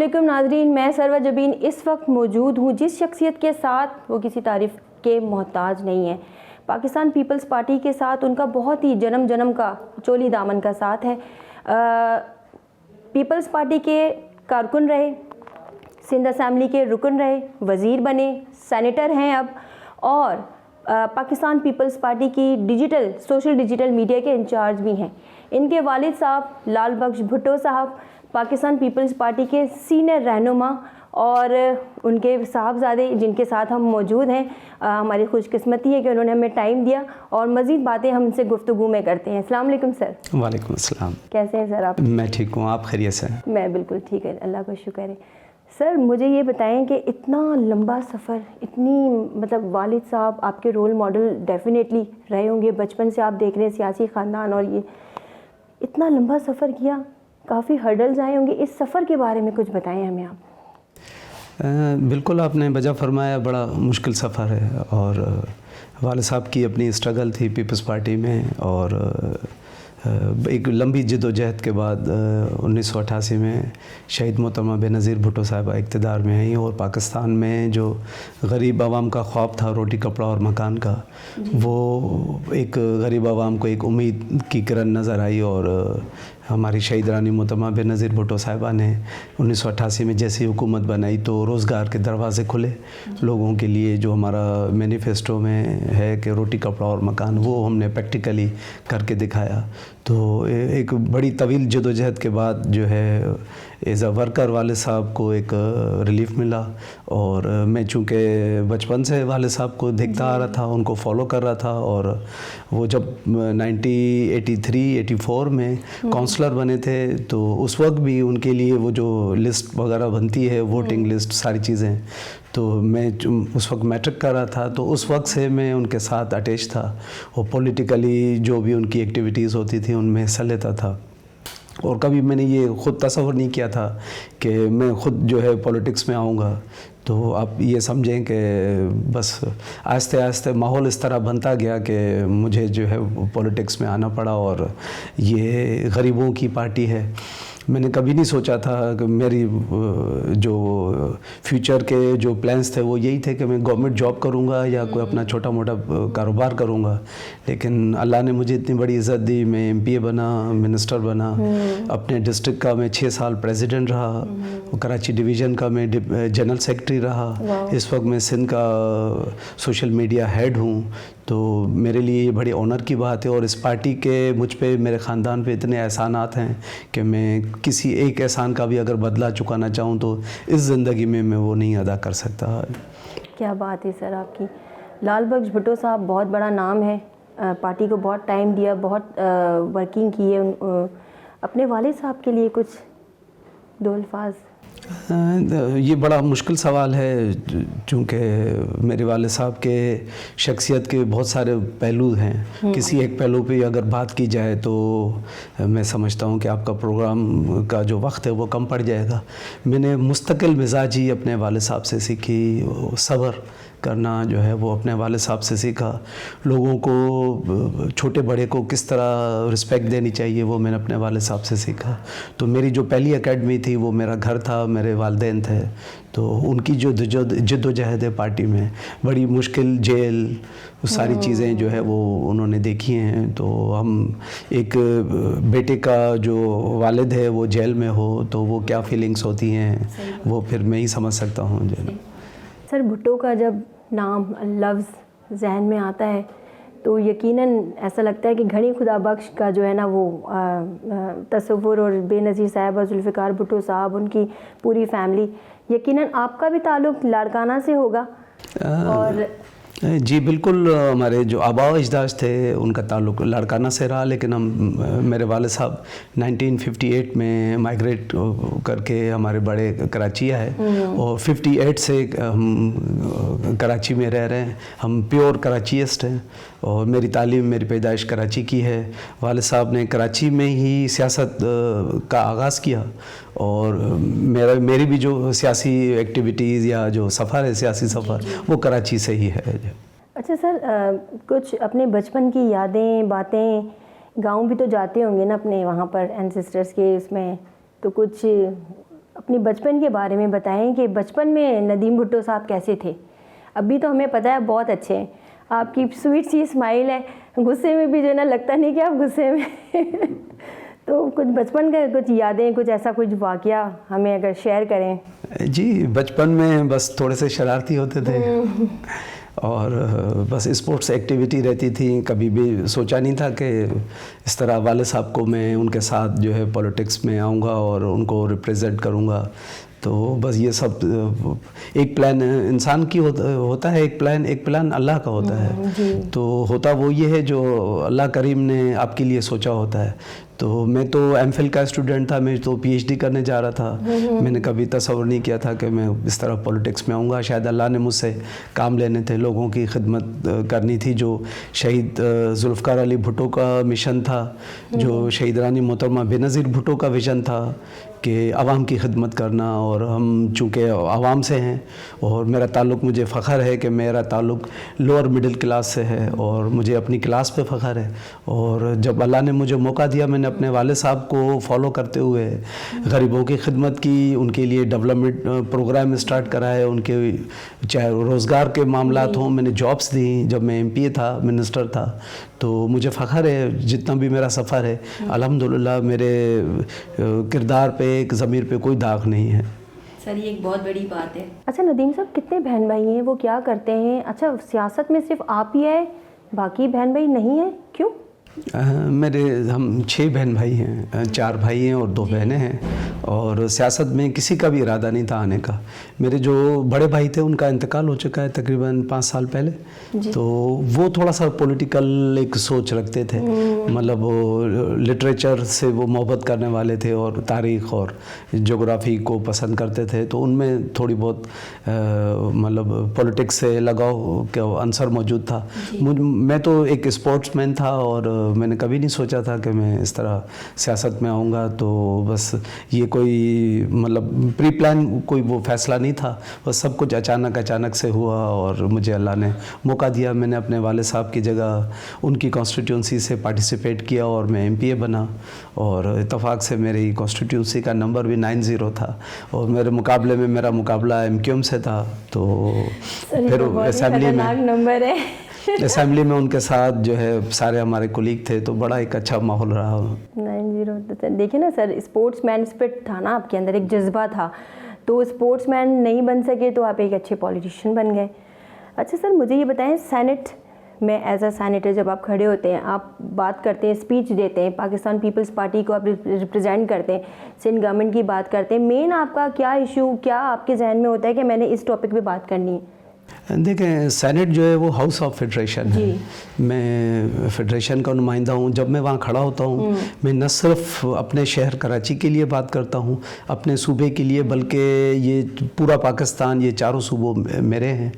अस्सलामुअलैकुम नाज़रीन, मैं सरवा जबीन इस वक्त मौजूद हूँ जिस शख्सियत के साथ वो किसी तारीफ़ के मोहताज नहीं है। पाकिस्तान पीपल्स पार्टी के साथ उनका बहुत ही जन्म का चोली दामन का साथ है। पीपल्स पार्टी के कारकुन रहे, सिंध असेंबली के रुकन रहे, वज़ीर बने, सेनेटर हैं अब, और पाकिस्तान पीपल्स पार्टी की सोशल डिजिटल मीडिया के इंचार्ज भी हैं। इनके वालिद साहब लाल बख्श भुट्टो साहब पाकिस्तान पीपल्स पार्टी के सीनियर रहनुमा और उनके साहबजादे जिनके साथ हम मौजूद हैं। हमारी खुशकिस्मती है कि उन्होंने हमें टाइम दिया और मज़ीद बातें हमसे गुफ्तगू में करते हैं। अस्सलाम वालेकुम सर। वालेकुम अस्सलाम। कैसे हैं सर आप? मैं ठीक हूँ, आप खैरियत से हैं? मैं बिल्कुल ठीक है, अल्लाह का शुक्र है। सर मुझे ये बताएं कि इतना लंबा सफ़र, इतनी मतलब वालिद साहब आपके रोल मॉडल डेफिनेटली रहे होंगे, बचपन से आप देख रहे हैं सियासी ख़ानदान, और ये इतना लंबा सफ़र किया, काफ़ी हर्डल्स आए होंगे, इस सफ़र के बारे में कुछ बताएं हमें आप। बिल्कुल आपने वजह फरमाया, बड़ा मुश्किल सफ़र है और वालिद साहब की अपनी स्ट्रगल थी पीपल्स पार्टी में, और एक लंबी जद्दोजहद के बाद 1988 में शहीद मोहतरमा बेनज़ीर भुट्टो साहिबा इक़्तिदार में आई, और पाकिस्तान में जो गरीब आवाम का ख्वाब था रोटी कपड़ा और मकान का, वो एक गरीब आवाम को एक उम्मीद की किरण नज़र आई। और हमारी शहीद रानी मोहतरमा बेनज़ीर भुट्टो साहिबा ने 1988 में जैसी हुकूमत बनाई तो रोज़गार के दरवाज़े खुले लोगों के लिए। जो हमारा मैनिफेस्टो में है कि रोटी कपड़ा और मकान, वो हमने प्रैक्टिकली करके दिखाया। तो एक बड़ी तवील जदोजहद के बाद जो है एज़ अ वर्कर वालिद साहब को एक रिलीफ मिला। और मैं चूँकि बचपन से वालिद साहब को देखता आ रहा था, उनको फॉलो कर रहा था, और वो जब 1983-84 में काउंसलर बने थे तो उस वक्त भी उनके लिए वो जो लिस्ट वगैरह बनती है, वोटिंग लिस्ट, सारी चीज़ें, तो मैं उस वक्त मैट्रिक कर रहा था, तो उस वक्त से मैं उनके साथ अटैच था और पॉलिटिकली जो भी उनकी एक्टिविटीज़ होती थी उनमें हिस्सा लेता था। और कभी मैंने ये ख़ुद तसव्वुर नहीं किया था कि मैं ख़ुद जो है पॉलिटिक्स में आऊँगा। तो आप ये समझें कि बस आहिस्ते आहिस्ते माहौल इस तरह बनता गया कि मुझे जो है पॉलिटिक्स में आना पड़ा। और ये गरीबों की पार्टी है। मैंने कभी नहीं सोचा था कि मेरी जो फ्यूचर के जो प्लान्स थे वो यही थे कि मैं गवर्नमेंट जॉब करूंगा या कोई अपना छोटा मोटा कारोबार करूंगा। लेकिन अल्लाह ने मुझे इतनी बड़ी इज़्ज़त दी, मैं एमपीए बना, मिनिस्टर बना, अपने डिस्ट्रिक्ट का मैं 6 साल प्रेसिडेंट रहा, कराची डिवीज़न का मैं जनरल सेक्रेटरी रहा, इस वक्त मैं सिंध का सोशल मीडिया हेड हूँ। तो मेरे लिए ये बड़ी ऑनर की बात है। और इस पार्टी के मुझ पे, मेरे ख़ानदान पे इतने एहसानात हैं कि मैं किसी एक एहसान का भी अगर बदला चुकाना चाहूँ तो इस ज़िंदगी में मैं वो नहीं अदा कर सकता। क्या बात है सर आपकी। लाल बख्श भुट्टो साहब बहुत बड़ा नाम है, पार्टी को बहुत टाइम दिया, बहुत वर्किंग की है। अपने वालिद साहब के लिए कुछ दो अल्फाज। ये बड़ा मुश्किल सवाल है, चूँकि मेरे वाले साहब के शख्सियत के बहुत सारे पहलू हैं। किसी एक पहलू पे अगर बात की जाए तो मैं समझता हूँ कि आपका प्रोग्राम का जो वक्त है वो कम पड़ जाएगा। मैंने मुस्तकिल मिजाजी अपने वाले साहब से सीखी, सब्र करना जो है वो अपने वाले साहब से सीखा। लोगों को, छोटे बड़े को किस तरह रिस्पेक्ट देनी चाहिए वो मैंने अपने वाले साहब से सीखा। तो मेरी जो पहली एकेडमी थी वो मेरा घर था, मेरे वालिदैन थे। तो उनकी जो जद्दोजहद है पार्टी में, बड़ी मुश्किल, जेल, सारी चीज़ें जो है वो उन्होंने देखी हैं। तो हम एक बेटे का जो वालिद है वो जेल में हो तो वो क्या फीलिंग्स होती हैं वो फिर मैं ही समझ सकता हूँ। सर भुट्टो का जब नाम, लफ्ज़ जहन में आता है तो यकीनन ऐसा लगता है कि घनी खुदा बख्श का जो है ना वो तसव्वुर, और बेनज़ीर साहब और जुल्फ़िकार भुट्टो साहब, उनकी पूरी फैमिली, यकीनन आपका भी ताल्लुक़ लाड़काना से होगा। और जी बिल्कुल, हमारे जो आबा अजदाद थे उनका ताल्लुक़ लाड़काना से रहा, लेकिन मेरे वाले साहब 1958 में माइग्रेट करके हमारे बड़े कराची आए, और 58 से हम कराची में रह रहे हैं। हम प्योर कराचीस्ट हैं और मेरी तालीम, मेरी पैदाइश कराची की है। वाले साहब ने कराची में ही सियासत का आगाज़ किया, और मेरी भी जो सियासी एक्टिविटीज़ या जो सफ़र है, सियासी सफ़र, वो कराची से ही है। अच्छा सर, कुछ अपने बचपन की यादें, बातें, गांव भी तो जाते होंगे ना अपने वहाँ पर एंसेस्टर्स के इसमें, तो कुछ अपने बचपन के बारे में बताएं कि बचपन में नदीम भुट्टो साहब कैसे थे। अभी तो हमें पता है बहुत अच्छे हैं, आपकी स्वीट सी स्माइल है, गुस्से में भी जो है ना लगता नहीं कि आप गुस्से में तो कुछ बचपन का कुछ यादें, कुछ ऐसा कुछ वाकया हमें अगर शेयर करें। जी, बचपन में बस थोड़े से शरारती होते थे और बस स्पोर्ट्स एक्टिविटी रहती थी। कभी भी सोचा नहीं था कि इस तरह वाले साहब को मैं उनके साथ जो है पॉलिटिक्स में आऊँगा और उनको रिप्रेजेंट करूँगा। तो बस ये सब एक प्लान इंसान की होता है, एक प्लान अल्लाह का होता है। तो होता वो ये है जो अल्लाह करीम ने आपके लिए सोचा होता है। तो मैं तो एमफिल का स्टूडेंट था, मैं तो पीएचडी करने जा रहा था। मैंने कभी तसव्वुर नहीं किया था कि मैं इस तरह पॉलिटिक्स में आऊँगा। शायद अल्लाह ने मुझसे काम लेने थे, लोगों की खिदमत करनी थी। जो शहीद जुल्फ़िकार अली भुट्टो का मिशन था, जो शहीद रानी मोहतरमा बेनज़ीर भुट्टो का विज़न था कि आवाम की खिदमत करना, और हम चूँकि आवाम से हैं और मेरा ताल्लुक़, मुझे फ़ख्र है कि मेरा ताल्लुक़ लोअर मिडिल क्लास से है और मुझे अपनी क्लास पे फ़ख्र है। और जब अल्लाह ने मुझे मौका दिया, मैंने अपने वाले साहब को फॉलो करते हुए गरीबों की खिदमत की, उनके लिए डेवलपमेंट प्रोग्राम स्टार्ट कराए, उनके चाहे रोज़गार के मामलात हों, मैंने जॉब्स दी जब मैं एमपीए था, मिनिस्टर था। तो मुझे फ़ख्र है, जितना भी मेरा सफ़र है अल्हम्दुलिल्लाह मेरे किरदार पे, ज़मीर पे कोई दाग नहीं है। सर ये एक बहुत बड़ी बात है। अच्छा नदीम साहब, कितने बहन भाई हैं, वो क्या करते हैं? अच्छा, सियासत में सिर्फ आप ही है, बाकी बहन भाई नहीं है, क्यों? हम 6 बहन भाई हैं, 4 भाई हैं और 2 बहनें हैं। और सियासत में किसी का भी इरादा नहीं था आने का। मेरे जो बड़े भाई थे उनका इंतकाल हो चुका है तकरीबन 5 साल पहले। तो वो थोड़ा सा पॉलिटिकल एक सोच रखते थे, मतलब वो लिटरेचर से वो मोहब्बत करने वाले थे और तारीख़ और जोग्राफ़ी को पसंद करते थे। तो उनमें थोड़ी बहुत मतलब पॉलिटिक्स से लगाव का अंसर मौजूद था। मैं तो एक स्पोर्ट्समैन था और मैंने कभी नहीं सोचा था कि मैं इस तरह सियासत में आऊँगा। तो बस ये कोई मतलब प्री प्लान कोई वो फैसला नहीं था, बस सब कुछ अचानक से हुआ और मुझे अल्लाह ने मौका दिया। मैंने अपने वाले साहब की जगह उनकी कॉन्स्टिट्यूंसी से पार्टिसिपेट किया और मैं एमपीए बना। और इत्तफाक से मेरी कॉन्स्टिट्यूंसी का नंबर भी 90 था और मेरे मुकाबले में मेरा मुकाबला एमक्यूएम से था। तो फिर असेंबली में उनके साथ जो है सारे हमारे कोलीग थे, तो बड़ा एक अच्छा माहौल रहा। 90 देखिए ना सर, स्पोर्ट्समैन स्पिरिट था ना आपके अंदर, एक जज्बा था। तो स्पोर्ट्समैन नहीं बन सके तो आप एक अच्छे पॉलिटिशियन बन गए। अच्छा सर, मुझे ये बताएं, सेनेट में एज अ सेनेटर जब आप खड़े होते हैं, आप बात करते हैं, स्पीच देते हैं, पाकिस्तान पीपल्स पार्टी को आप रिप्रेजेंट करते हैं, सिंध गवर्नमेंट की बात करते हैं, मेन आपका क्या इशू, क्या आपके जहन में होता है कि मैंने इस टॉपिक पे बात करनी है? देखें, सेनेट जो है वो हाउस ऑफ फेडरेशन है। मैं फेडरेशन का नुमाइंदा हूँ। जब मैं वहाँ खड़ा होता हूँ, मैं न सिर्फ अपने शहर कराची के लिए बात करता हूँ, अपने सूबे के लिए, बल्कि ये पूरा पाकिस्तान, ये चारों सूबों मेरे हैं।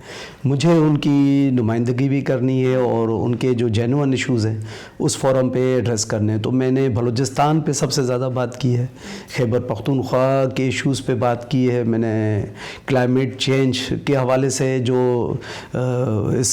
मुझे उनकी नुमाइंदगी भी करनी है और उनके जो जेन्युइन इशूज़ हैं उस फोरम पे एड्रेस करने हैं। तो मैंने बलूचिस्तान पे सबसे ज़्यादा बात की है, खैबर पख्तूनख्वा के इशूज़ पे बात की है मैंने, क्लाइमेट चेंज के हवाले से जो इस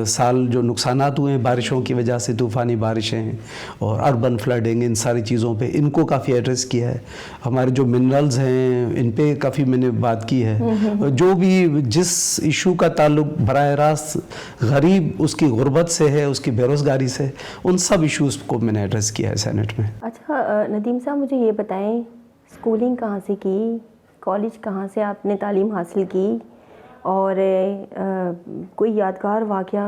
साल जो नुकसानात हुए हैं बारिशों की वजह से, तूफ़ानी बारिशें हैं और अर्बन फ्लडिंग, इन सारी चीज़ों पे इनको काफ़ी एड्रेस किया है। हमारे जो मिनरल्स हैं इन पे काफ़ी मैंने बात की है। जो भी जिस इशू का ताल्लुक बराह रास्त गरीब उसकी गुर्बत से है, उसकी बेरोज़गारी से, उन सब इशूज़ को मैंने एड्रेस किया है सेनेट में। अच्छा नदीम साहब, मुझे ये बताएं, स्कूलिंग कहाँ से की, कॉलेज कहाँ से आपने तालीम हासिल की, और कोई यादगार वाक़या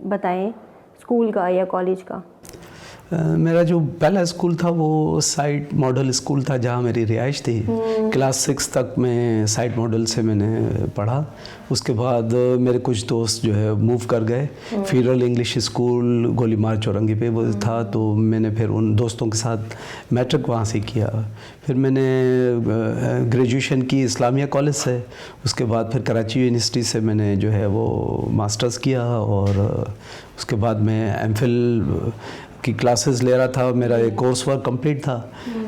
बताएं स्कूल का या कॉलेज का? मेरा जो पहला स्कूल था वो साइट मॉडल स्कूल था, जहाँ मेरी रिहाइश थी। क्लास 6 तक मैं साइट मॉडल से मैंने पढ़ा। उसके बाद मेरे कुछ दोस्त जो है मूव कर गए। फेडरल इंग्लिश स्कूल गोलीमार चौरंगी पे वो था, तो मैंने फिर उन दोस्तों के साथ मैट्रिक वहाँ से किया। फिर मैंने ग्रेजुएशन की इस्लामिया कॉलेज से। उसके बाद फिर कराची यूनिवर्सिटी से मैंने जो है वो मास्टर्स किया और उसके बाद मैं एमफिल की क्लासेस ले रहा था। मेरा एक कोर्स वर्क कंप्लीट था,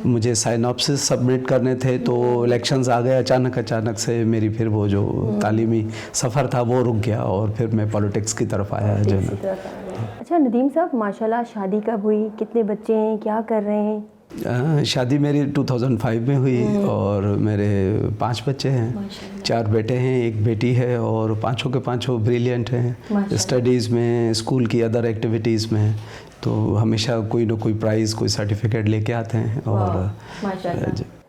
मुझे साइनॉप्सिस सबमिट करने थे, तो इलेक्शंस आ गए अचानक से। मेरी फिर वो जो तालीमी सफ़र था वो रुक गया और फिर मैं पॉलिटिक्स की तरफ आया जो है। अच्छा नदीम साहब, माशाल्लाह शादी कब हुई, कितने बच्चे हैं, क्या कर रहे हैं? शादी मेरी 2005 में हुई और मेरे 5 बच्चे हैं, 4 बेटे हैं, 1 बेटी है और पाँचों के पाँचों ब्रिलियंट हैं स्टडीज़ में, स्कूल की अदर एक्टिविटीज़ में। तो हमेशा कोई ना कोई प्राइज़, कोई सर्टिफिकेट लेके आते हैं। और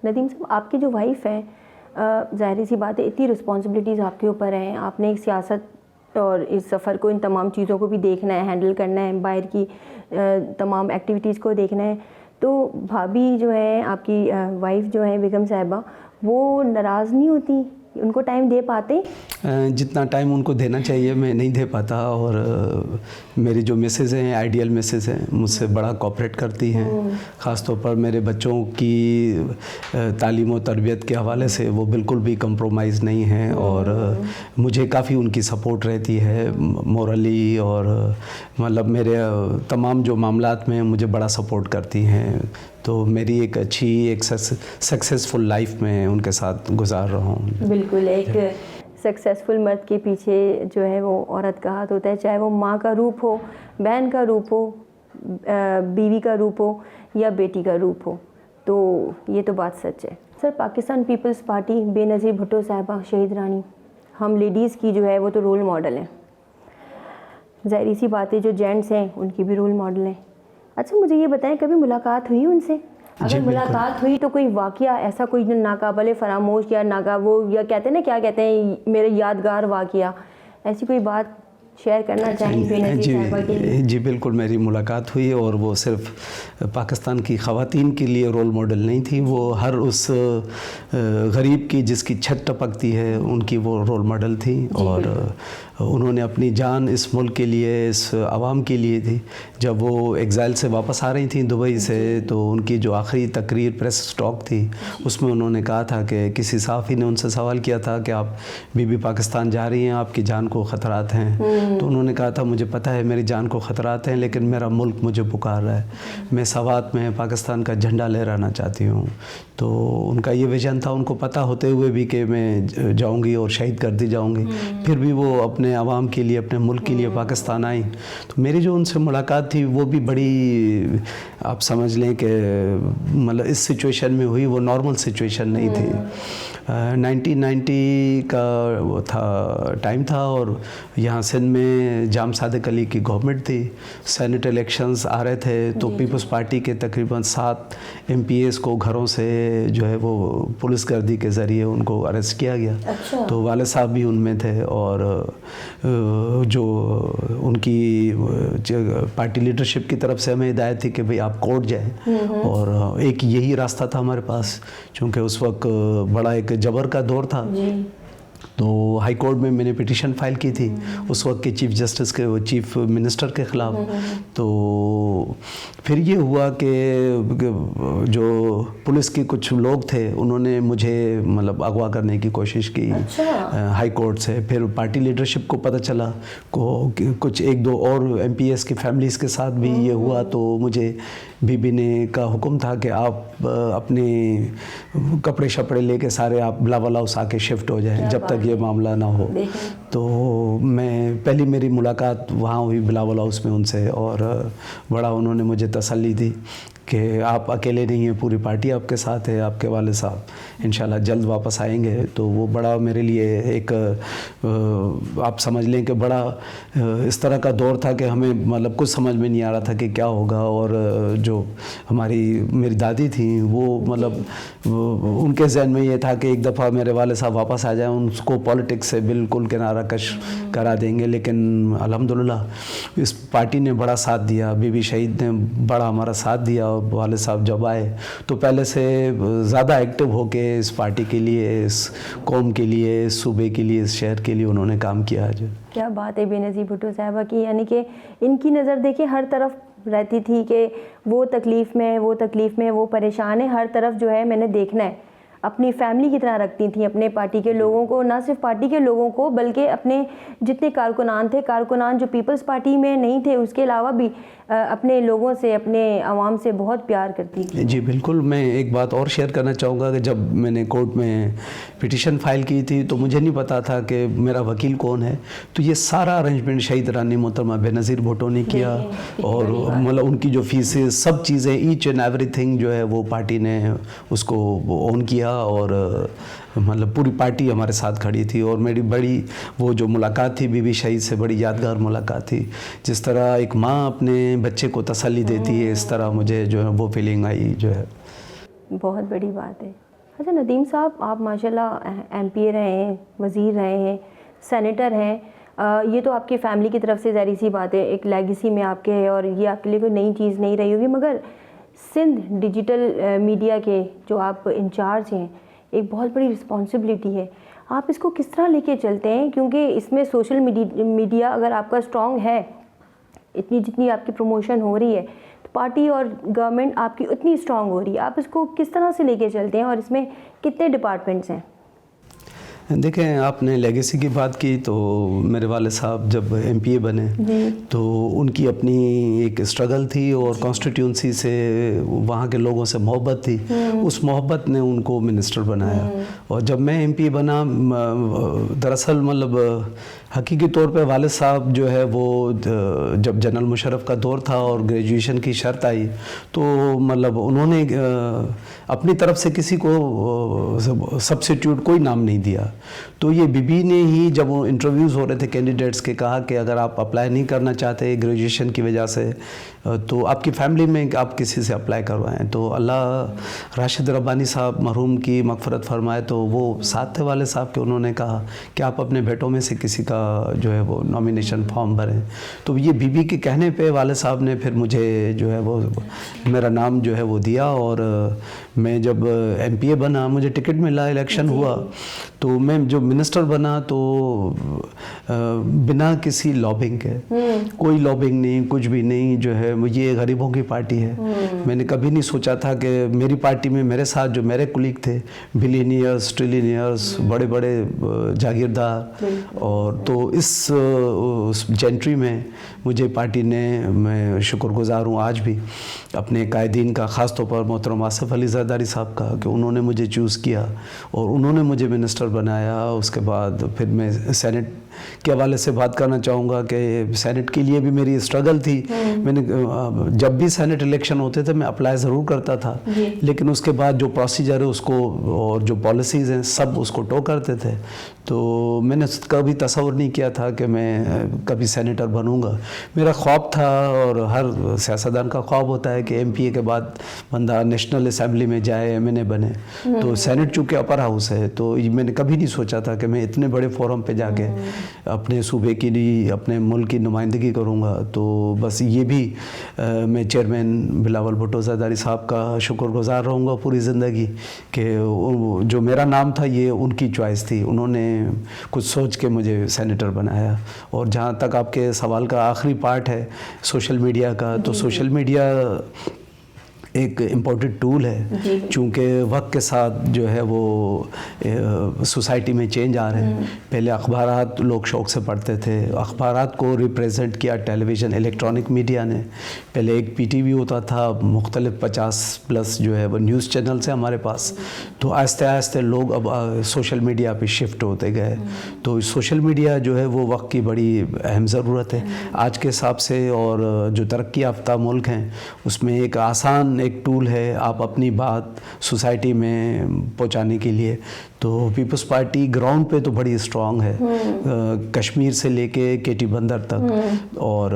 नदीम साहब, आपकी जो वाइफ है, ज़ाहिर सी बात है इतनी रिस्पॉन्सिबिलिटीज़ आपके ऊपर हैं, आपने एक सियासत और इस सफ़र को, इन तमाम चीज़ों को भी देखना है, हैंडल करना है, बाहर की तमाम एक्टिविटीज़ को देखना है। तो भाभी जो है आपकी वाइफ जो है बेगम साहिबा, वो नाराज़ नहीं होती? उनको टाइम दे पाते? जितना टाइम उनको देना चाहिए मैं नहीं दे पाता। और मेरी जो मिसेज़ हैं, आइडियल मिसेज़ हैं, मुझसे बड़ा कोऑपरेट करती हैं। ख़ास तौर पर मेरे बच्चों की तालीम और तरबियत के हवाले से वो बिल्कुल भी कंप्रोमाइज़ नहीं हैं और मुझे काफ़ी उनकी सपोर्ट रहती है मोरली, और मतलब मेरे तमाम जो मामलात में मुझे बड़ा सपोर्ट करती हैं। तो मेरी एक अच्छी, एक सक्सेसफुल लाइफ में उनके साथ गुजार रहा हूँ। बिल्कुल, एक सक्सेसफुल मर्द के पीछे जो है वो औरत का हाथ होता है, चाहे वो माँ का रूप हो, बहन का रूप हो, बीवी का रूप हो या बेटी का रूप हो। तो ये तो बात सच है। सर, पाकिस्तान पीपल्स पार्टी, बेनज़ीर भुट्टो साहिबा, शहीद रानी, हम लेडीज़ की जो है वो तो रोल मॉडल हैं। ज़ाहिर सी बात है जो जेंट्स हैं उनकी भी रोल मॉडल हैं। अच्छा, मुझे ये बताएं, कभी मुलाकात हुई उनसे? अगर मुलाकात हुई तो कोई वाक़या ऐसा, कोई नाकाबिले फरामोश या या कहते हैं ना, क्या कहते हैं, मेरे यादगार वाक़या, ऐसी कोई बात शेयर करना चाहेंगे? जी बिल्कुल, मेरी मुलाकात हुई और वो सिर्फ पाकिस्तान की ख़वातीन के लिए रोल मॉडल नहीं थी, वो हर उस गरीब की जिसकी छत टपकती है उनकी वो रोल मॉडल थी। और उन्होंने अपनी जान इस मुल्क के लिए, इस आवाम के लिए दी। जब वो एग्ज़ाइल से वापस आ रही थी दुबई से, तो उनकी जो आखिरी तकरीर प्रेस स्टॉक थी उसमें उन्होंने कहा था कि किसी सहाफ़ी ने उनसे सवाल किया था कि आप बीबी पाकिस्तान जा रही हैं, आपकी जान को ख़तरात हैं। तो उन्होंने कहा था, मुझे पता है मेरी जान को ख़तरात हैं, लेकिन मेरा मुल्क मुझे पुकार रहा है, मैं सवात में पाकिस्तान का झंडा लहराना चाहती हूँ। तो उनका ये विजन था, उनको पता होते हुए भी कि मैं जाऊँगी और शहीद कर दी जाऊँगी, फिर भी वो अपने आवाम के लिए, अपने मुल्क के लिए पाकिस्तान आई। तो मेरी जो उनसे मुलाकात थी वो भी बड़ी, आप समझ लें कि मतलब इस सिचुएशन में हुई, वो नॉर्मल सिचुएशन नहीं थी। 1990 का वो था, टाइम था और यहाँ सिंध में जाम सादिक अली की गवर्नमेंट थी, सेनेट इलेक्शंस आ रहे थे। तो पीपल्स पार्टी के तकरीबन 7 MPs को घरों से जो है वो पुलिस गर्दी के ज़रिए उनको अरेस्ट किया गया। अच्छा। तो वाले साहब भी उनमें थे और जो उनकी पार्टी लीडरशिप की तरफ से हमें हिदायत थी कि भाई आप कोर्ट जाएं, और एक यही रास्ता था हमारे पास, क्योंकि उस वक्त बड़ा एक जबर का दौर था। तो हाई कोर्ट में मैंने पिटीशन फाइल की थी उस वक्त के चीफ जस्टिस के, वो चीफ मिनिस्टर के ख़िलाफ़। तो फिर ये हुआ कि जो पुलिस के कुछ लोग थे उन्होंने मुझे मतलब अगवा करने की कोशिश की। अच्छा। हाई कोर्ट से। फिर पार्टी लीडरशिप को पता चला को कुछ 1-2 और MPs की फैमिलीज़ के साथ भी ये हुआ। तो मुझे बीबी ने का हुक्म था कि आप अपने कपड़े शपड़े लेके सारे आप बिलावल हाउस आके शिफ्ट हो जाएं जब तक ये मामला ना हो। तो मैं पहली मेरी मुलाकात वहाँ हुई बिलावल हाउस में उनसे, और बड़ा उन्होंने मुझे तसल्ली दी कि आप अकेले नहीं हैं, पूरी पार्टी आपके साथ है, आपके वाले साहब इंशाल्लाह जल्द वापस आएंगे। तो वो बड़ा मेरे लिए एक आप समझ लें कि बड़ा इस तरह का दौर था कि हमें मतलब कुछ समझ में नहीं आ रहा था कि क्या होगा। और जो मेरी दादी थी वो मतलब उनके जहन में ये था कि एक दफ़ा मेरे वाले साहब वापस आ जाएं, उनको पॉलिटिक्स से बिल्कुल किनारा कश करा देंगे। लेकिन अल्हम्दुलिल्लाह इस पार्टी ने बड़ा साथ दिया, बीबी शहीद ने बड़ा हमारा साथ दिया। वाले साहब जब आए तो पहले से ज़्यादा एक्टिव होके इस पार्टी के लिए, इस कौम के लिए, इस सूबे के लिए, इस शहर के लिए उन्होंने काम किया। जो क्या बात है बेनज़ीर भुट्टो साहिबा की, यानी कि इनकी नज़र देखिए हर तरफ रहती थी कि वो तकलीफ़ में, वो परेशान है, हर तरफ जो है मैंने देखना है। अपनी फैमिली की तरह रखती थी अपने पार्टी के लोगों को, ना सिर्फ पार्टी के लोगों को बल्कि अपने जितने कारकुनान जो पीपल्स पार्टी में नहीं थे उसके अलावा भी अपने लोगों से, अपने आवाम से बहुत प्यार करती थी। जी बिल्कुल, मैं एक बात और शेयर करना चाहूँगा कि जब मैंने कोर्ट में पिटीशन फाइल की थी तो मुझे नहीं पता था कि मेरा वकील कौन है, तो ये सारा अरेंजमेंट शहीद रानी मोहतरमा बेनज़ीर भुट्टो ने किया और मतलब उनकी जो फीसेस सब चीज़ें ईच एंड एवरीथिंग जो है वो पार्टी ने उसको ऑन किया और मतलब पूरी पार्टी हमारे साथ खड़ी थी। और मेरी बड़ी वो जो मुलाकात थी बीबी शहीद से बड़ी यादगार मुलाकात थी। जिस तरह एक माँ अपने बच्चे को तसल्ली देती है इस तरह मुझे जो है वो फीलिंग आई जो है। बहुत बड़ी बात है। अच्छा नदीम साहब, आप माशाल्लाह एमपी रहे हैं, वज़ीर रहे हैं, सेनेटर हैं, ये तो आपकी फ़ैमिली की तरफ से ज़ाहिर सी बात है एक लेगेसी में आपके है और ये आपके लिए कोई नई चीज़ नहीं रही होगी, मगर सिंध डिजिटल मीडिया के जो आप इंचार्ज हैं एक बहुत बड़ी रिस्पॉन्सिबिलिटी है, आप इसको किस तरह लेके चलते हैं? क्योंकि इसमें सोशल मीडिया अगर आपका स्ट्रॉन्ग है, इतनी जितनी आपकी प्रमोशन हो रही है तो पार्टी और गवर्नमेंट आपकी उतनी स्ट्रॉन्ग हो रही है, आप इसको किस तरह से लेके चलते हैं और इसमें कितने डिपार्टमेंट्स हैं? देखें, आपने लेगेसी की बात की तो मेरे वाले साहब जब एमपीए बने तो उनकी अपनी एक स्ट्रगल थी और कॉन्स्टिट्यूंसी से वहाँ के लोगों से मोहब्बत थी, उस मोहब्बत ने उनको मिनिस्टर बनाया। और जब मैं एमपी बना, दरअसल मतलब हकीकी तौर पे वाले साहब जो है वो जब जनरल मुशर्रफ का दौर था और ग्रेजुएशन की शर्त आई तो मतलब उन्होंने अपनी तरफ से किसी को सब्स्टिट्यूट कोई नाम नहीं दिया। तो ये बीबी ने ही जब वो इंटरव्यूज़ हो रहे थे कैंडिडेट्स के कहा कि अगर आप अप्लाई नहीं करना चाहते ग्रेजुएशन की वजह से तो आपकी फैमिली में आप किसी से अप्लाई करवाएं। तो अल्लाह राशिद रब्बानी साहब मरहूम की मगफरत फरमाए तो वो साथ थे वाले साहब के, उन्होंने कहा कि आप अपने बेटों में से किसी का जो है वो नॉमिनेशन फॉर्म भरें। तो ये बीबी के कहने पे वाले साहब ने फिर मुझे जो है वो मेरा नाम जो है वो दिया और मैं जब एमपीए बना, मुझे टिकट मिला, इलेक्शन हुआ, तो मैं जो मिनिस्टर बना तो बिना किसी लॉबिंग के, कोई लॉबिंग नहीं, कुछ भी नहीं, जो है ये गरीबों की पार्टी है। मैंने कभी नहीं सोचा था कि मेरी पार्टी में मेरे साथ जो मेरे कुलीग थे, बिलियनियर्स, ट्रिलियनियर्स, बड़े बड़े जागीरदार, और तो इस जेंट्री में मुझे पार्टी ने, मैं शुक्रगुजार हूँ आज भी अपने कायदीन का, ख़ास तौर पर मोहतरम आसिफ अली ज़रदारी साहब का, कि उन्होंने मुझे चूज़ किया और उन्होंने मुझे मिनिस्टर बनाया। उसके बाद फिर मैं सेनेट के हवाले से बात करना चाहूँगा कि सेनेट के लिए भी मेरी स्ट्रगल थी। मैंने जब भी सेनेट इलेक्शन होते थे मैं अप्लाई ज़रूर करता था, लेकिन उसके बाद जो प्रोसीजर है उसको और जो पॉलिसीज़ हैं सब उसको टो करते थे। तो मैंने कभी तसव्वुर नहीं किया था कि मैं कभी सेनेटर बनूंगा। मेरा ख्वाब था और हर सियासतदान का ख्वाब होता है कि एमपीए के बाद बंदा नेशनल असेंबली में जाए, एमएनए बने। तो सेनेट चूँकि अपर हाउस है तो मैंने कभी नहीं सोचा था कि मैं इतने बड़े फोरम पे जाके अपने सूबे की, अपने मुल्क की नुमाइंदगी करूँगा। तो बस ये भी मैं चेयरमैन बिलावल भुट्टो ज़रदारी साहब का शुक्रगुजार रहूँगा पूरी ज़िंदगी कि जो मेरा नाम था ये उनकी चॉइस थी, उन्होंने कुछ सोच के मुझे सेनेटर बनाया। और जहाँ तक आपके सवाल का आखिरी पार्ट है सोशल मीडिया का, तो सोशल मीडिया एक इम्पोर्टेंट टूल है, चूँकि वक्त के साथ जो है वो सोसाइटी में चेंज आ रहे हैं। पहले अखबारात लोग शौक़ से पढ़ते थे, अखबारात को रिप्रेजेंट किया टेलीविज़न, इलेक्ट्रॉनिक मीडिया ने। पहले एक पीटीवी होता था, मुख्तलिफ 50+ जो है वो न्यूज़ चैनल से हमारे पास। तो आहिस्ते आहिस्ते लोग अब सोशल मीडिया पे शिफ्ट होते गए। तो सोशल मीडिया जो है वो वक्त की बड़ी अहम ज़रूरत है आज के हिसाब से। और जो तरक्की याफ्ता मुल्क हैं उसमें एक आसान एक टूल है आप अपनी बात सोसाइटी में पहुंचाने के लिए। तो पीपल्स पार्टी ग्राउंड पे तो बड़ी स्ट्रांग है, कश्मीर से लेके केटी बंदर तक। और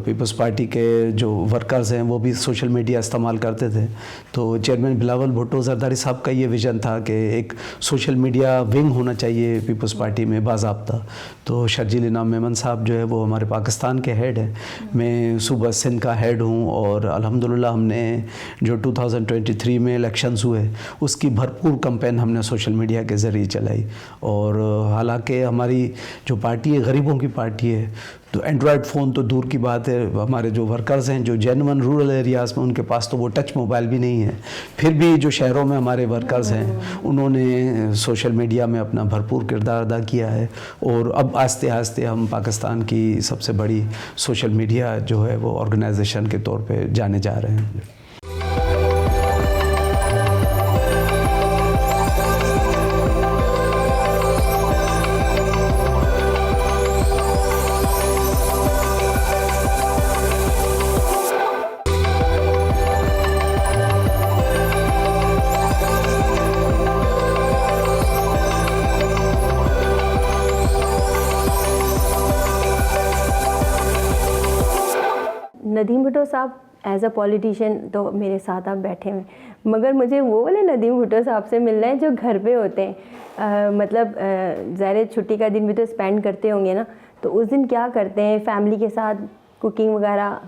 पीपल्स पार्टी के जो वर्कर्स हैं वो भी सोशल मीडिया इस्तेमाल करते थे। तो चेयरमैन बिलावल भुट्टो ज़रदारी साहब का ये विज़न था कि एक सोशल मीडिया विंग होना चाहिए पीपल्स पार्टी में बाज़ाब्ता। तो शर्जील इनाम मेमन साहब जो है वो हमारे पाकिस्तान के हेड हैं, मैं सूबा सिंध का हेड हूँ। और अल्हम्दुलिल्लाह हमने जो 2023 में इलेक्शंस हुए उसकी भरपूर कैंपेन हमने सोशल मीडिया के ज़रिए चलाई। और हालांकि हमारी जो पार्टी है गरीबों की पार्टी है, तो एंड्रॉयड फ़ोन तो दूर की बात है, हमारे जो वर्कर्स हैं जो जेन्युइन रूरल एरियाज़ में उनके पास तो वो टच मोबाइल भी नहीं है। फिर भी जो शहरों में हमारे वर्कर्स हैं उन्होंने सोशल मीडिया में अपना भरपूर किरदार अदा किया है। और अब आस्ते आस्ते हम पाकिस्तान की सबसे बड़ी सोशल मीडिया जो है वो ऑर्गेनाइजेशन के तौर पे जाने जा रहे हैं। नदीम भुट्टो साहब एज अ पॉलिटिशियन तो मेरे साथ आप बैठे हैं, मगर मुझे वो वाले नदीम भुट्टो साहब से मिलना है जो घर पे होते हैं। मतलब ज़ाहिर छुट्टी का दिन भी तो स्पेंड करते होंगे ना, तो उस दिन क्या करते हैं फैमिली के साथ? कुकिंग वगैरह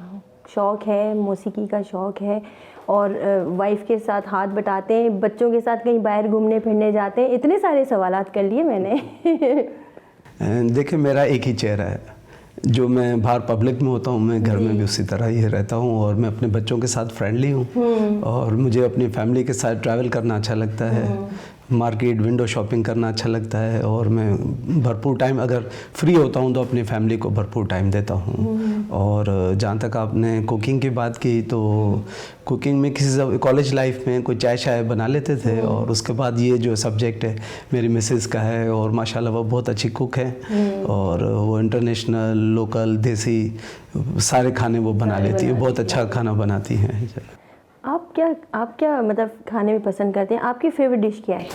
शौक़ है, मौसीकी का शौक़ है, और वाइफ के साथ हाथ बटाते हैं, बच्चों के साथ कहीं बाहर घूमने फिरने जाते हैं? इतने सारे सवालात कर लिए मैंने। देखिए, मेरा एक ही चेहरा है। जो मैं बाहर पब्लिक में होता हूँ मैं घर में भी उसी तरह ही रहता हूँ। और मैं अपने बच्चों के साथ फ्रेंडली हूँ और मुझे अपनी फैमिली के साथ ट्रैवल करना अच्छा लगता है, मार्केट विंडो शॉपिंग करना अच्छा लगता है। और मैं भरपूर टाइम अगर फ्री होता हूँ तो अपनी फैमिली को भरपूर टाइम देता हूँ। और जहाँ तक आपने कुकिंग की बात की, तो कुकिंग में किसी कॉलेज लाइफ में कोई चाय शाय बना लेते थे, और उसके बाद ये जो सब्जेक्ट है मेरी मिसेस का है, और माशाल्लाह वो बहुत अच्छी कुक है, और वो इंटरनेशनल लोकल देसी सारे खाने वो बना लेती है, बहुत अच्छा खाना बनाती हैं। आप क्या मतलब खाने में पसंद करते हैं? आपकी फेवरेट डिश क्या है?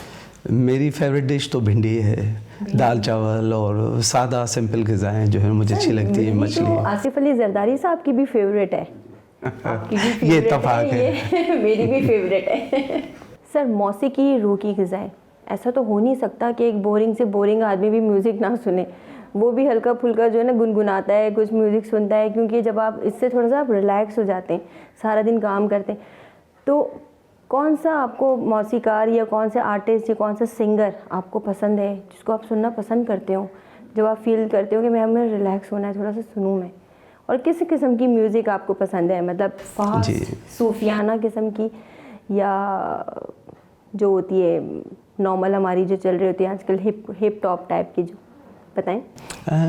मेरी फेवरेट डिश तो भिंडी है, दाल चावल और सादा सिंपल ग़िज़ाएँ जो है मुझे अच्छी लगती है। मछली तो आसिफ अली जरदारी साहब की भी फेवरेट है। आपकी भी फेवरेट ये इत्तेफाक है। मेरी भी फेवरेट है। सर, मौसीकी रूह की ग़िज़ाएँ, ऐसा तो हो नहीं सकता कि एक बोरिंग से बोरिंग आदमी भी म्यूज़िक ना सुने। वो भी हल्का फुल्का जो है ना गुनगुनाता है, कुछ म्यूज़िक सुनता है, क्योंकि जब आप इससे थोड़ा सा आप रिलैक्स हो जाते हैं, सारा दिन काम करते हैं। तो कौन सा आपको मौसीकार या कौन से आर्टिस्ट या कौन सा सिंगर आपको पसंद है जिसको आप सुनना पसंद करते हो, जब आप फील करते हो कि हमें रिलैक्स होना है, थोड़ा सा सुनूँ मैं? और किस किस्म की म्यूज़िक आपको पसंद है? मतलब फास्ट सूफियाना किस्म की, या जो होती है नॉर्मल हमारी जो चल रही होती है आजकल हिप टॉप टाइप की, जो बताएं।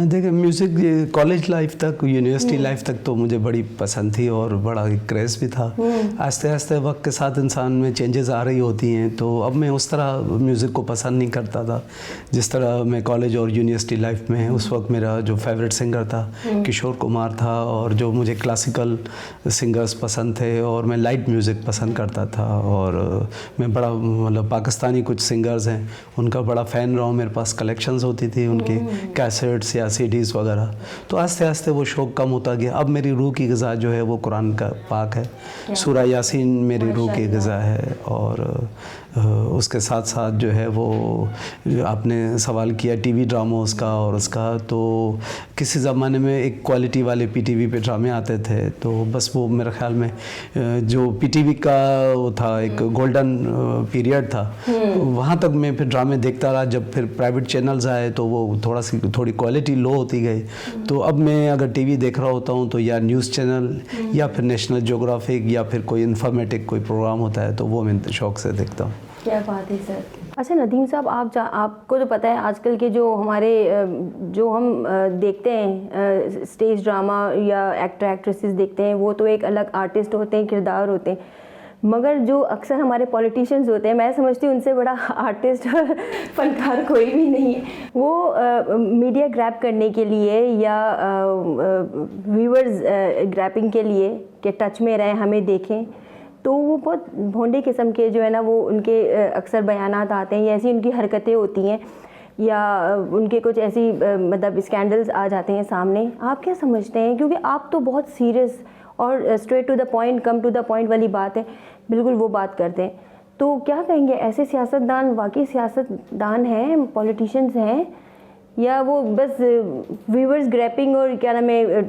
देखिए, म्यूज़िक कॉलेज लाइफ तक, यूनिवर्सिटी लाइफ तक तो मुझे बड़ी पसंद थी और बड़ा क्रेज़ भी था। आस्ते आस्ते वक्त के साथ इंसान में चेंजेस आ रही होती हैं, तो अब मैं उस तरह म्यूज़िक को पसंद नहीं करता था जिस तरह मैं कॉलेज और यूनिवर्सिटी लाइफ में। उस वक्त मेरा जो फेवरेट सिंगर था किशोर कुमार था, और जो मुझे क्लासिकल सिंगर्स पसंद थे, और मैं लाइट म्यूज़िक पसंद करता था। और मैं बड़ा मतलब पाकिस्तानी कुछ सिंगर्स हैं उनका बड़ा फ़ैन रहा हूँ। मेरे पास कलेक्शंस होती थी उनकी कैसेट्स या सीडीज़ वगैरह। तो आस्ते आस्ते वो शौक़ कम होता गया। अब मेरी रूह की ग़िज़ा जो है वो कुरान का पाक है, सूरा यासीन मेरी रूह की ग़िज़ा है। और उसके साथ साथ जो है वो आपने सवाल किया टीवी ड्रामोज़ का और उसका, तो किसी ज़माने में एक क्वालिटी वाले पीटीवी पे ड्रामे आते थे, तो बस वो मेरे ख्याल में जो पीटीवी का वो था एक गोल्डन पीरियड था, वहाँ तक मैं फिर ड्रामे देखता रहा। जब फिर प्राइवेट चैनल्स आए तो वो थोड़ी क्वालिटी लो होती गई। तो अब मैं अगर टीवी देख रहा होता हूँ तो या न्यूज़ चैनल या फिर नेशनल ज्योग्राफिक या फिर कोई इन्फॉर्मेटिव कोई प्रोग्राम होता है तो वो मैं शौक़ से देखता हूँ। क्या बात है सर। अच्छा नदीम साहब, आपको तो पता है आजकल के जो हमारे जो हम देखते हैं स्टेज ड्रामा या एक्टर एक्ट्रेसेस देखते हैं, वो तो एक अलग आर्टिस्ट होते हैं, किरदार होते हैं। मगर जो अक्सर हमारे पॉलिटिशियंस होते हैं, मैं समझती हूँ उनसे बड़ा आर्टिस्ट और फनकार कोई भी नहीं है। वो मीडिया ग्रैब करने के लिए या व्यूअर्स ग्रैपिंग के लिए कि टच में रहें, हमें देखें, तो वो बहुत भोंडे किस्म के जो है ना वो उनके अक्सर बयानात आते हैं, या ऐसी उनकी हरकतें होती हैं, या उनके कुछ ऐसी मतलब स्कैंडल्स आ जाते हैं सामने। आप क्या समझते हैं? क्योंकि आप तो बहुत सीरियस और straight to the point, come to the point वाली बात है, बिल्कुल वो बात करते हैं। तो क्या कहेंगे, ऐसे सियासतदान वाकई सियासतदान हैं, पॉलिटिशियंस हैं, या वो बस व्यूअर्स ग्रैपिंग और क्या नाम है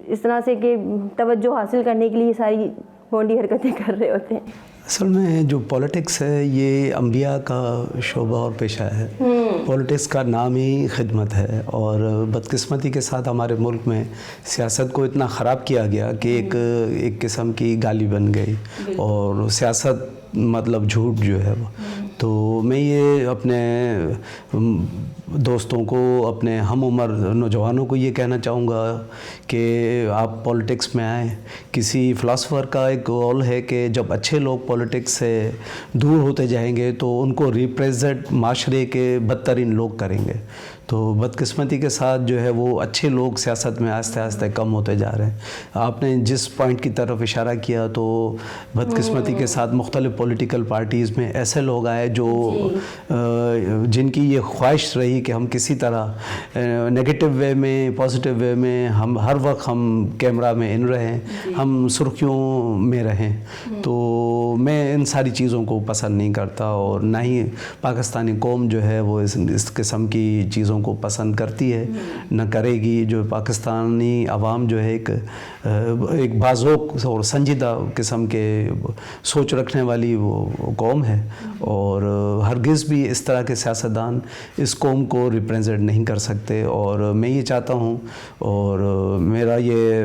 इस तरह से कि तवज्जो हासिल करने के लिए सारी भोंडी हरकतें कर रहे होते हैं? असल में जो पॉलिटिक्स है ये अंबिया का शोबा और पेशा है। पॉलिटिक्स का नाम ही खिदमत है, और बदकिस्मती के साथ हमारे मुल्क में सियासत को इतना ख़राब किया गया कि एक किस्म की गाली बन गई, और सियासत मतलब झूठ जो है वो। तो मैं ये अपने दोस्तों को, अपने हम उम्र नौजवानों को ये कहना चाहूँगा कि आप पॉलिटिक्स में आएँ। किसी फ़िलासफ़र का एक कॉल है कि जब अच्छे लोग पॉलिटिक्स से दूर होते जाएंगे तो उनको रिप्रेजेंट माशरे के बदतरीन लोग करेंगे। तो बदकिस्मती के साथ जो है वो अच्छे लोग सियासत में आस्ते आस्ते कम होते जा रहे हैं। आपने जिस पॉइंट की तरफ इशारा किया, तो बदकिस्मती के साथ मुख्तलिफ पॉलिटिकल पार्टीज़ में ऐसे लोग आए जो जिनकी ये ख्वाहिश रही कि हम किसी तरह नेगेटिव वे में, पॉजिटिव वे में, हम हर वक्त हम कैमरा में इन रहें, हम सुर्खियों में रहें। तो मैं इन सारी चीज़ों को पसंद नहीं करता, और ना ही पाकिस्तानी कौम जो है वो इस किस्म की चीज़ों को पसंद करती है, न करेगी। जो पाकिस्तानी आवाम जो है एक बाज़ोक और संजीदा किस्म के सोच रखने वाली वो कौम है, और हरगिज़ भी इस तरह के सियासतदान इस कौम को रिप्रेजेंट नहीं कर सकते। और मैं ये चाहता हूँ, और मेरा ये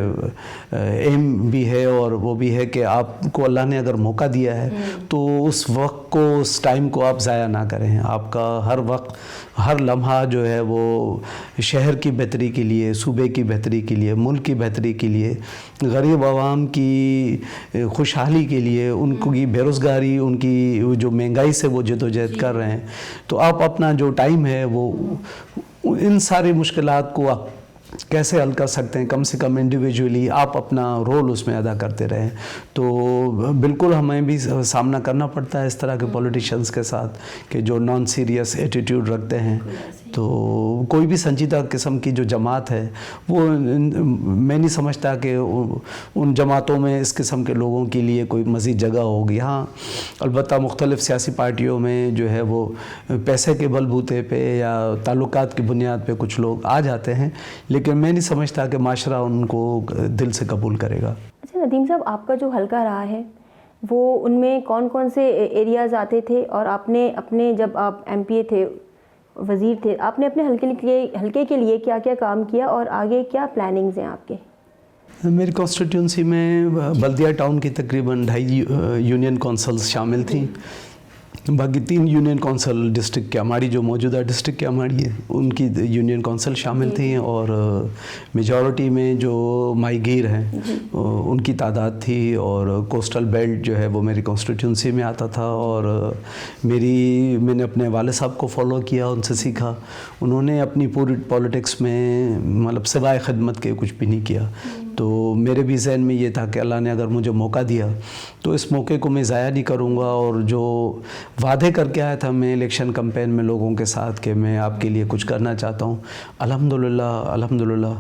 एम भी है और वो भी है कि आपको अल्लाह ने अगर मौका दिया है तो उस वक्त को, उस टाइम को आप ज़ाया ना करें। आपका हर वक्त, हर लम्हा जो है वो शहर की बेहतरी के लिए, सूबे की बेहतरी के लिए, मुल्क की बेहतरी के लिए, गरीब आवाम की खुशहाली के लिए, उनकी बेरोज़गारी, उनकी जो महंगाई से वो जदोजहद कर रहे हैं, तो आप अपना जो टाइम है वो इन सारी मुश्किलात को आप कैसे हल कर सकते हैं। कम से कम इंडिविजुअली आप अपना रोल उसमें अदा करते रहें। तो बिल्कुल हमें भी सामना करना पड़ता है इस तरह के पॉलिटिशियंस के साथ कि जो नॉन सीरियस एटीट्यूड रखते हैं। तो कोई भी संजीदा किस्म की जो जमात है वो, मैं नहीं समझता कि उन जमातों में इस किस्म के लोगों के लिए कोई मज़ीद जगह होगी। हाँ, अलबत्ता मुख्तलिफ़ सियासी पार्टियों में जो है वो पैसे के बलबूते पे या ताल्लुकात की बुनियाद पे कुछ लोग आ जाते हैं, लेकिन मैं नहीं समझता कि माशरा उनको दिल से कबूल करेगा। अच्छा नदीम साहब, आपका जो हल्का रहा है वो उनमें कौन कौन से एरियाज़ आते थे, और आपने अपने, जब आप MPA थे, वज़ीर थे, आपने अपने हल्के के लिए क्या क्या काम किया और आगे क्या प्लानिंग्स हैं आपके? मेरी कॉन्स्टिट्यूंसी में बल्दिया टाउन की तकरीबन 2.5 यूनियन कौंसल्स शामिल थी। बाकी 3 यूनियन कौंसल डिस्ट्रिक्ट के, हमारी जो मौजूदा डिस्ट्रिक्ट की हमारी है उनकी यूनियन कौंसल शामिल थी, और मेजॉरिटी में जो माहीगीर हैं उनकी तादाद थी, और कोस्टल बेल्ट जो है वो मेरी कॉन्स्टिट्यूंसी में आता था। और मैंने अपने वाले साहब को फॉलो किया, उनसे सीखा। उन्होंने अपनी पूरी पॉलिटिक्स में मतलब सिवाय खिदमत के कुछ भी नहीं किया। तो मेरे भी जहन में ये था कि अल्लाह ने अगर मुझे मौका दिया तो इस मौके को मैं ज़ाया नहीं करूँगा, और जो वादे करके आया था मैं इलेक्शन कैंपेन में लोगों के साथ कि मैं आपके लिए कुछ करना चाहता हूँ, अल्हम्दुलिल्लाह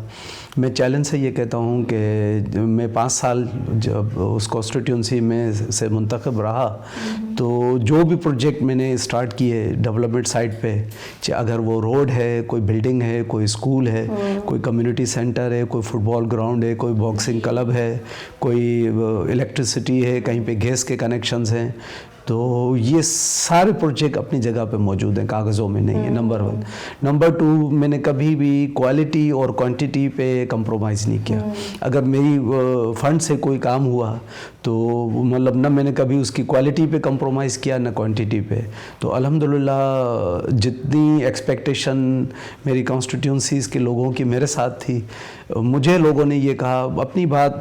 मैं चैलेंज से ये कहता हूँ कि मैं 5 साल जब उस कॉन्स्टिट्यूंसी में से मुंतखब रहा, तो जो भी प्रोजेक्ट मैंने स्टार्ट किए डेवलपमेंट साइड पे, अगर वो रोड है, कोई बिल्डिंग है, कोई स्कूल है, कोई कम्युनिटी सेंटर है, कोई फुटबॉल ग्राउंड है, कोई बॉक्सिंग क्लब है, कोई इलेक्ट्रिसिटी है, कहीं पे गैस के कनेक्शंस हैं, तो ये सारे प्रोजेक्ट अपनी जगह पे मौजूद हैं, कागज़ों में नहीं है। नंबर 1। नंबर 2, मैंने कभी भी क्वालिटी और क्वांटिटी पे कंप्रोमाइज़ नहीं किया। अगर मेरी फंड से कोई काम हुआ तो मतलब ना मैंने कभी उसकी क्वालिटी पे कंप्रोमाइज़ किया ना क्वांटिटी पे। तो अल्हम्दुलिल्लाह जितनी एक्सपेक्टेशन मेरी कॉन्स्टिट्यूंसीज़ के लोगों की मेरे साथ थी, मुझे लोगों ने ये कहा, अपनी बात,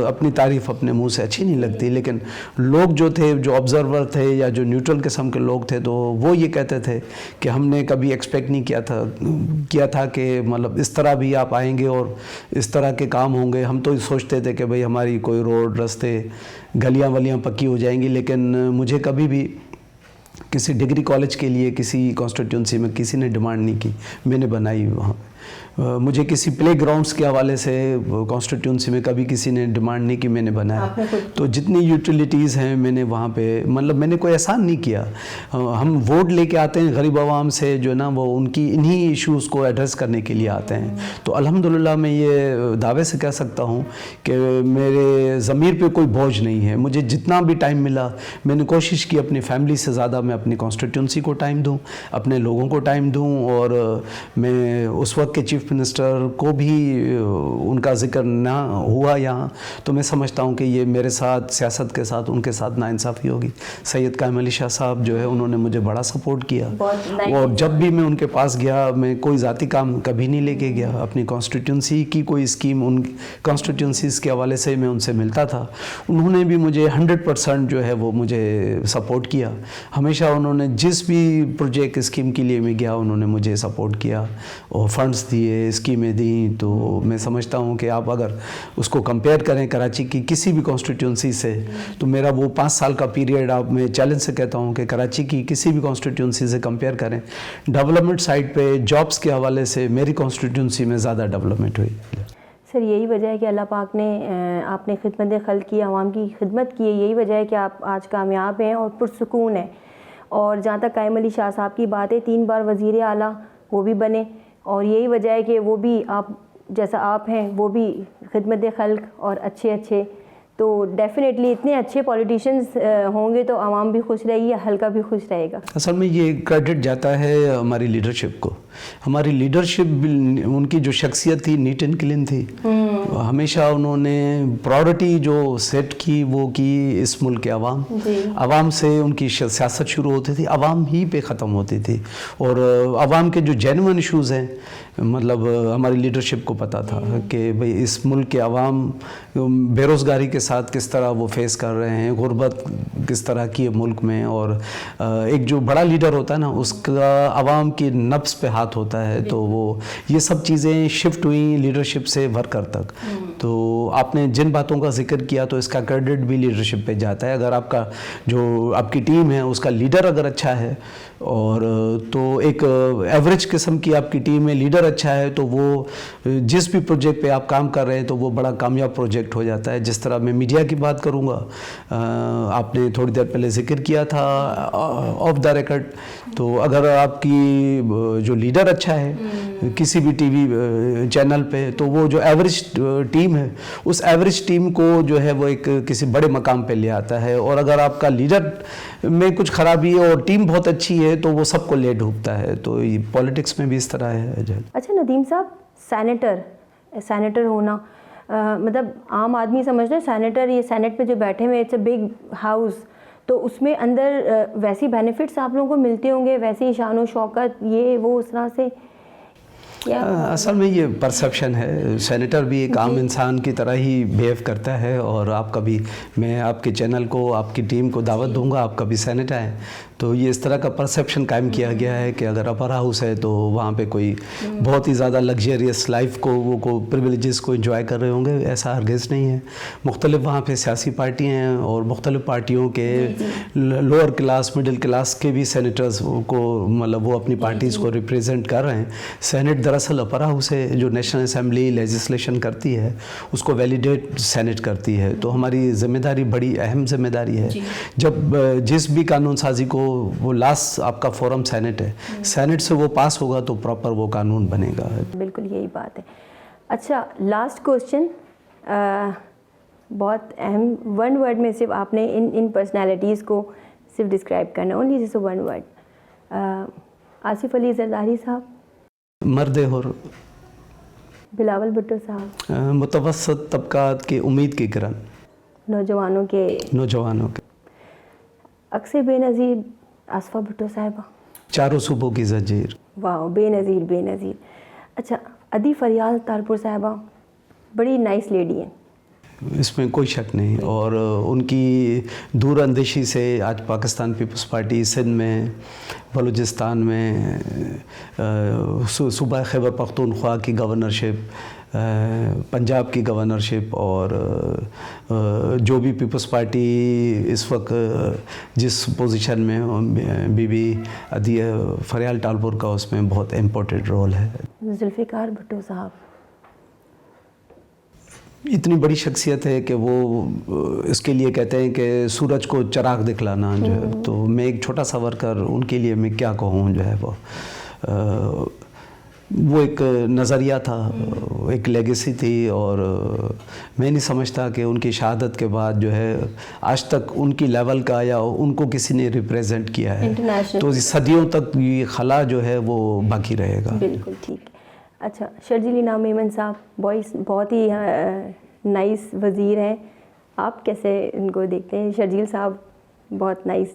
अपनी तारीफ़ अपने मुंह से अच्छी नहीं लगती, लेकिन लोग जो थे, जो ऑब्ज़र्वर थे या जो न्यूट्रल किस्म के लोग थे, तो वो ये कहते थे कि हमने कभी एक्सपेक्ट नहीं किया था कि मतलब इस तरह भी आप आएंगे और इस तरह के काम होंगे। हम तो सोचते थे कि भाई हमारी कोई रोड, रास्ते, गलियां वलियां पक्की हो जाएंगी, लेकिन मुझे कभी भी किसी डिग्री कॉलेज के लिए किसी कॉन्स्टिट्यूंसी में किसी ने डिमांड नहीं की, मैंने बनाई वहाँ। मुझे किसी प्ले ग्राउंड्स के हवाले से कॉन्स्टिट्यूंसी में कभी किसी ने डिमांड नहीं की मैंने बनाया। तो जितनी यूटिलिटीज़ हैं मैंने वहाँ पे मतलब मैंने कोई एहसान नहीं किया। हम वोट लेके आते हैं गरीब आवाम से जो ना वो उनकी इन्हीं इश्यूज़ को एड्रेस करने के लिए आते हैं। तो अल्हम्दुलिल्लाह मैं ये दावे से कह सकता हूँ कि मेरे ज़मीर पे कोई बोझ नहीं है। मुझे जितना भी टाइम मिला मैंने कोशिश की अपनी फैमिली से ज़्यादा मैं अपनी कॉन्स्टिट्यूंसी को टाइम दूँ, अपने लोगों को टाइम दूँ। और मैं उस वक्त के चीफ मिनिस्टर को भी उनका जिक्र ना हुआ यहाँ, तो मैं समझता हूँ कि ये मेरे साथ सियासत के साथ उनके साथ नाइंसाफ़ी होगी। सैयद कायम अली शाह साहब जो है उन्होंने मुझे बड़ा सपोर्ट किया और जब भी मैं उनके पास गया मैं कोई ज़ाती काम कभी नहीं लेके गया। अपनी कॉन्स्टिट्यूंसी की कोई स्कीम उन कॉन्स्टिट्यूंसीज़ के हवाले से मैं उनसे मिलता था। उन्होंने भी मुझे 100% जो है वो मुझे सपोर्ट किया। हमेशा उन्होंने जिस भी प्रोजेक्ट स्कीम के लिए मैं गया उन्होंने मुझे सपोर्ट किया और फंड्स दिए, स्कीमें दी। तो मैं समझता हूँ कि आप अगर उसको कंपेयर करें कराची की किसी भी कॉन्स्टिट्यूंसी से तो मेरा वो 5 साल का पीरियड आप मैं चैलेंज से कहता हूँ कि कराची की किसी भी कॉन्स्टिट्यूंसी से कंपेयर करें डेवलपमेंट साइड पे जॉब्स के हवाले से मेरी कॉन्स्टिट्यूंसी में ज़्यादा डेवलपमेंट हुई। सर यही वजह है कि अल्लाह पाक ने आपने खिदमत खल्क़ की, आवाम की खिदमत की है, यही वजह है कि आप आज कामयाब हैं और पुरसुकून हैं। और जहाँ तक कायम अली शाह साहब की बात है 3 बार वज़ीर आला वो भी बने और यही वजह है कि वो भी आप जैसा आप हैं वो भी खिदमत खल्क़ और अच्छे तो डेफिनेटली इतने अच्छे पॉलिटिशियंस होंगे तो आवाम भी खुश रहेगी, हल्का भी खुश रहेगा। असल में ये क्रेडिट जाता है हमारी लीडरशिप को। हमारी लीडरशिप उनकी जो शख्सियत थी नीट एंड क्लीन थी। हमेशा उन्होंने प्रायोरिटी जो सेट की वो की इस मुल्क के आवाम से उनकी सियासत शुरू होती थी, आवाम ही पे ख़त्म होती थी। और आवाम के जो जेन्युइन इशूज़ हैं मतलब हमारी लीडरशिप को पता था कि भाई इस मुल्क के आवाम बेरोज़गारी के साथ किस तरह वो फेस कर रहे हैं, गुर्बत किस तरह की है मुल्क में। और एक जो बड़ा लीडर होता है ना उसका आवाम की नब्स पे हाथ होता है। तो वो ये सब चीज़ें शिफ्ट हुई लीडरशिप से वर्कर तक। तो आपने जिन बातों का जिक्र किया तो इसका क्रेडिट भी लीडरशिप पे जाता है। अगर आपका जो आपकी टीम है उसका लीडर अगर अच्छा है और तो एक एवरेज किस्म की आपकी टीम में लीडर अच्छा है तो वो जिस भी प्रोजेक्ट पे आप काम कर रहे हैं तो वो बड़ा कामयाब प्रोजेक्ट हो जाता है। जिस तरह मैं मीडिया की बात करूँगा, आपने थोड़ी देर पहले जिक्र किया था ऑफ द रिकॉर्ड, तो अगर आपकी जो लीडर अच्छा है किसी भी टीवी चैनल पे तो वो जो एवरेज टीम है उस एवरेज टीम को जो है वो एक किसी बड़े मकाम पे ले आता है। और अगर आपका लीडर में कुछ खराबी है और टीम बहुत अच्छी है तो वो सबको ले डूबता है। तो ये पॉलिटिक्स में भी इस तरह है। अच्छा नदीम साहब, सैनेटर होना मतलब आम आदमी समझता है सैनेटर, ये सेनेट में जो बैठे हुए इट्स अ बिग हाउस, तो उसमें अंदर वैसी बेनिफिट्स आप लोगों को मिलते होंगे, वैसी शान व शौकत ये वो उस तरह से? असल में ये परसेप्शन है। सेनेटर भी एक आम इंसान की तरह ही बिहेव करता है। और आप कभी, मैं आपके चैनल को आपकी टीम को दावत दूंगा, आप कभी सेनेट आए तो ये इस तरह का परसेप्शन कायम किया गया है कि अगर अपर हाउस है तो वहाँ पे कोई बहुत ही ज़्यादा लग्जरियस लाइफ को प्रिविलेजेस को एंजॉय कर रहे होंगे। ऐसा हरगिज़ नहीं है। मुख्तलिफ वहाँ पे सियासी पार्टियाँ हैं और मुख्तलिफ पार्टियों के लोअर क्लास मिडिल क्लास के भी सेनेटर्स को मतलब वो अपनी पार्टीज़ को रिप्रेजेंट कर रहे हैं। सेनेट दरअसल अपर हाउस है जो नेशनल असम्बली लेजिस्लेशन करती है उसको वैलिडेट सेनेट करती है। तो हमारी ज़िम्मेदारी बड़ी अहम ज़िम्मेदारी है। जब जिस भी कानून साजी को वो लास्ट आपका फोरम सेनेट है, सेनेट से वो पास होगा तो प्रॉपर वो कानून बनेगा। बिल्कुल यही बात है। अच्छा लास्ट क्वेश्चन, बहुत अहम, 1 वर्ड में सिर्फ आपने इन पर्सनैलिटीज़ को सिर्फ डिस्क्राइब करना, ओनली जैसे 1 वर्ड। आसिफ अली जरदारी साहब, मर्द हुर। बिलावल भुट्टो साहब, मुतवस्सत तबकात की उम्मीद की किरण, नौजवानों के अक्सर बेनज़ीर आसफ़ा भुट्टो साहिबा, चारों सूबों की ज़ंजीर। वाह, बेनज़ीर। अच्छा, अदी फरियाल तारपुर साहिबा बड़ी नाइस लेडी हैं, इसमें कोई शक नहीं। और उनकी दूर अंदेशी से आज पाकिस्तान पीपल्स पार्टी सिंध में, बलूचिस्तान में, सूबा खैबर पख्तूनख्वा की गवर्नरशिप, पंजाब की गवर्नरशिप और जो भी पीपल्स पार्टी इस वक्त जिस पोजीशन में बीबी अदिया फरियाल टालपुर का उसमें बहुत इम्पोर्टेंट रोल है। जुल्फ़िकार भुट्टो साहब इतनी बड़ी शख्सियत है कि वो इसके लिए कहते हैं कि सूरज को चिराग दिखलाना जो है, तो मैं एक छोटा सा वर्कर उनके लिए मैं क्या कहूँ जो है वो एक नज़रिया था, एक लेगेसी थी और मैं नहीं समझता कि उनकी शहादत के बाद जो है आज तक उनकी लेवल का या उनको किसी ने रिप्रेजेंट किया है, तो सदियों तक ये खला जो है वो बाकी रहेगा। बिल्कुल ठीक। अच्छा, शर्जील इनाम मेमन साहब बहुत ही नाइस वज़ीर हैं, आप कैसे इनको देखते हैं? शर्जील साहब बहुत नाइस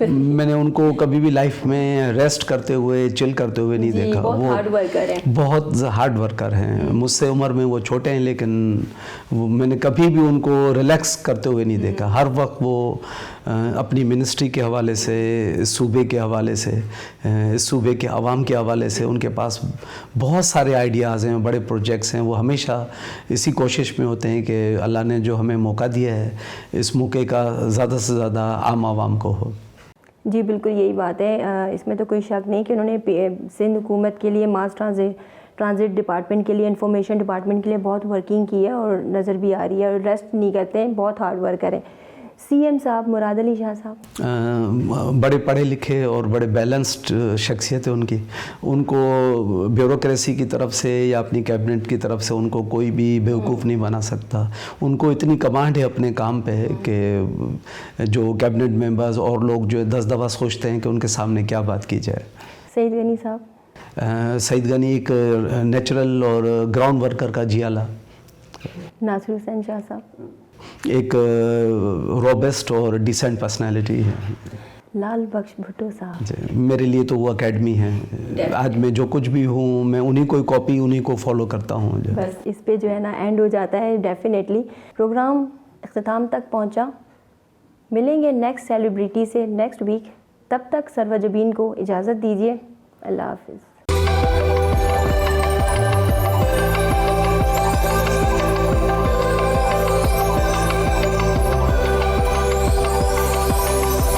मैंने उनको कभी भी लाइफ में रेस्ट करते हुए चिल करते हुए नहीं देखा। बहुत हार्ड वर्कर हैं, बहुत हार्ड वर्कर हैं। मुझसे उम्र में वो छोटे हैं लेकिन मैंने कभी भी उनको रिलैक्स करते हुए नहीं देखा। हर वक्त वो अपनी मिनिस्ट्री के हवाले से, इस सूबे के हवाले से, इस सूबे के आवाम के हवाले से उनके पास बहुत सारे आइडियाज़ हैं, बड़े प्रोजेक्ट्स हैं। वो हमेशा इसी कोशिश में होते हैं कि अल्लाह ने जो हमें मौका दिया है इस मौके का ज़्यादा से ज़्यादा आम आवाम को हो। जी बिल्कुल यही बात है, इसमें तो कोई शक नहीं कि उन्होंने सिंध हुकूमत के लिए मास ट्रांजिट डिपार्टमेंट के लिए, इंफॉर्मेशन डिपार्टमेंट के लिए बहुत वर्किंग की है और नज़र भी आ रही है और रेस्ट नहीं करते हैं, बहुत हार्ड वर्कर हैं। सीएम साहब मुराद अली शाह साहब बड़े पढ़े लिखे और बड़े बैलेंस्ड शख्सियत है उनकी। उनको ब्यूरोक्रेसी की तरफ से या अपनी कैबिनेट की तरफ से उनको कोई भी बेवकूफ़ नहीं बना सकता। उनको इतनी कमांड है अपने काम पे कि जो कैबिनेट मेंबर्स और लोग जो 10 दफ़ा सोचते हैं कि उनके सामने क्या बात की जाए। सईद गनी साहब सईद गनी एक नेचुरल और ग्राउंड वर्कर का जियाला। नासिर हुसैन शाह साहब एक रोबस्ट और डिसेंट पर्सनालिटी है। लाल बख्श भुट्टो साहब मेरे लिए तो वो एकेडमी है। आज मैं जो कुछ भी हूँ मैं उन्हीं को कॉपी, उन्हीं को फॉलो करता हूँ। बस इस पे जो है ना एंड हो जाता है। डेफिनेटली प्रोग्राम अख्ताम तक पहुँचा। मिलेंगे नेक्स्ट सेलिब्रिटी से नेक्स्ट वीक। तब तक सरवजबीन को इजाज़त दीजिए। अल्लाह हाफिज़।